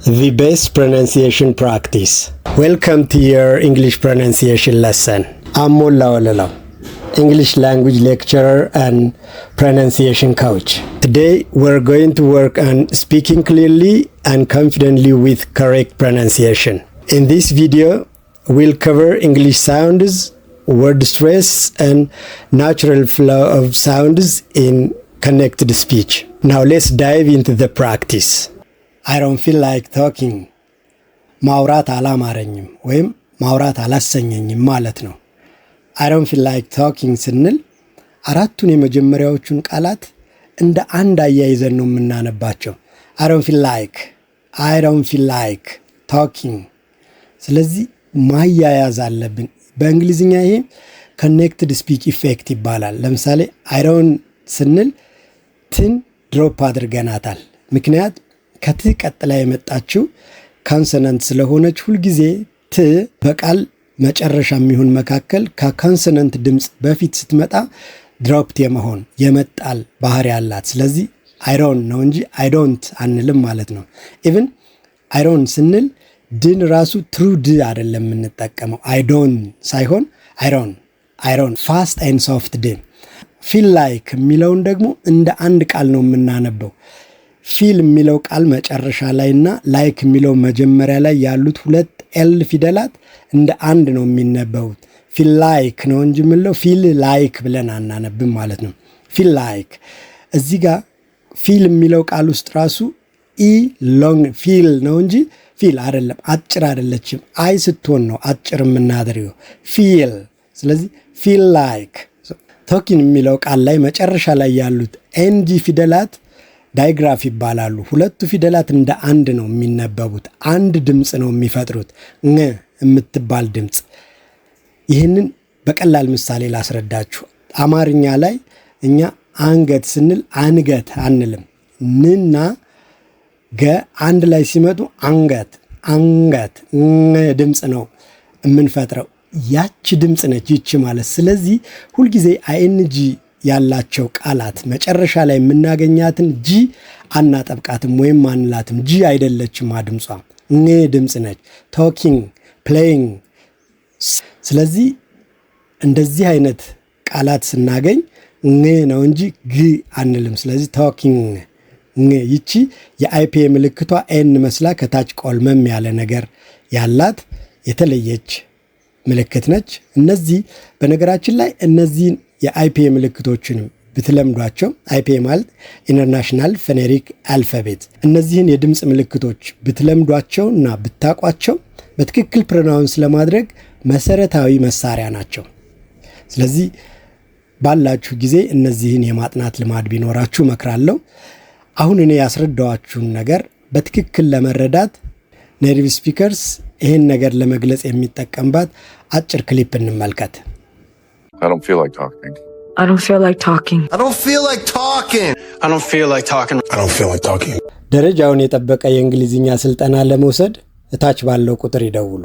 The best pronunciation practice. Welcome to your English pronunciation lesson. I'm Molla Olalau, English language lecturer and pronunciation coach. Today we're going to work on speaking clearly and confidently with correct pronunciation. In this video, we'll cover English sounds, word stress, and natural flow of sounds in connected speech. Now let's dive into the practice. I don't feel like talking. ማውራት አላማረኝም ወይም ማውራት አላሰኘኝም ማለት ነው። I don't feel like talking ስንል አራቱን የመጀመሪያዎቹን ቃላት እንደ አንድ አያይዘን ነው የምናነባቸው። I don't feel like talking። ስለዚህ ማያያዝ አለብን። በእንግሊዝኛ ይሄ connected speech effect ይባላል። ለምሳሌ I don't ስንል ትን ድሮፕ አድርገናታል። ምክንያት ከት ቀጥላ የመጣችው ካንሰናንት ስለሆነች ሁልጊዜ ት በቃል መጨረሻ የሚሆን መካከል ከካንሰናንት ድምጽ በፊት ስትመጣ ድሮፕት የመሆን የመጣል ባህሪ ያላት። ስለዚህ I don't ነው እንጂ I don't አንልም ማለት ነው። ኢቭን I don't ስንል ድን ራሱ ትሩ ድ አይደለም የምንጠቀመው። I don't ሳይሆን I don't fast and soft ድ። feel like የሚለውን ደግሞ እንደ አንድ ቃል ነው የምናነበው። ፊል የሚለው ቃል መጨረሻ ላይና ላይክ የሚለው መጀመሪያ ላይ ያሉት ሁለት ኤል ፊደላት እንደ አንድ ነው የሚነበቡት። ፊል ላይክ ነው እንጂ ምንለው ፊል ላይክ ብለን አናነብም ማለት ነው። ፊል ላይክ እዚህ ጋር ፊል የሚለው ቃል ውስጥ ራሱ ኢ ሎንግ ፊል ነው እንጂ ፊል አይደለም፣ አጭር አይደለችም። አይ ስትሆን ነው አጭር የምናደርገው ፊል። ስለዚህ ፊል ላይክ። ቶኪን የሚለው ቃል ላይ መጨረሻ ላይ ያሉት ኤንጂ ፊደላት ዳይግራፍ ይባላሉ። ሁለቱ ፊደላት እንደ አንድ ነው የሚነበቡት። አንድ ድምጽ ነው የሚፈጥሩት፣ ነ የምትባል ድምጽ። ይህንን በቀላል ምሳሌ ላስረዳችሁ። አማርኛ ላይ እኛ አንገት ስንል አንገት አንልም። ንና ገ አንድ ላይ ሲመጡ አንገት ድምጽ ነው የምንፈጥረው። ያቺ ድምጽ ነች ይቺ ማለት። ስለዚህ ሁልጊዜ አይኤንጂ ያላቸው ቃላት መጨረሻ ላይ የምናገኛትን ጂ አናጠብቃትም ወይም አንላትም። ጂ አይደለችም ድምጿ፣ ነ ድምጽ ነች። ቶኪንግ፣ ፕሌይንግ። ስለዚህ እንደዚህ አይነት ቃላት ስናገኝ ነ ነው እንጂ ግ አንልም። ስለዚህ ቶኪንግ ነ። ይቺ የአይፒ ምልክቷ ኤን መስላ ከታች ቆልመም ያለ ነገር ያላት የተለየች ምልክት ነች። እነዚህ በነገራችን ላይ እነዚህን የአይፒኤ ምልክቶችንም ብትለምዷቸው፣ አይፒኤ ማለት ኢንተርናሽናል ፎኔቲክ አልፋቤት፣ እነዚህን የድምጽ ምልክቶች ብትለምዷቸውና ብታቋቸው በትክክል ፕሮናውንስ ለማድረግ መሰረታዊ መሳሪያ ናቸው። ስለዚህ ባላችሁ ጊዜ እነዚህን የማጥናት ልማድ ቢኖራችሁ መክራለሁ። አሁን እኔ ያስረዳዋችሁን ነገር በትክክል ለመረዳት ኔቲቭ ስፒከርስ ይሄን ነገር ለመግለጽ የሚጠቀምባት አጭር ክሊፕ እንመልከት። I don't feel like talking. I don't feel like talking. I don't feel like talking. I don't feel like talking. I don't feel like talking. ደረጃውን የጠበቀ የእንግሊዝኛ ስልጠና ለመውሰድ እታች ባለው ቁጥር ይደውሉ።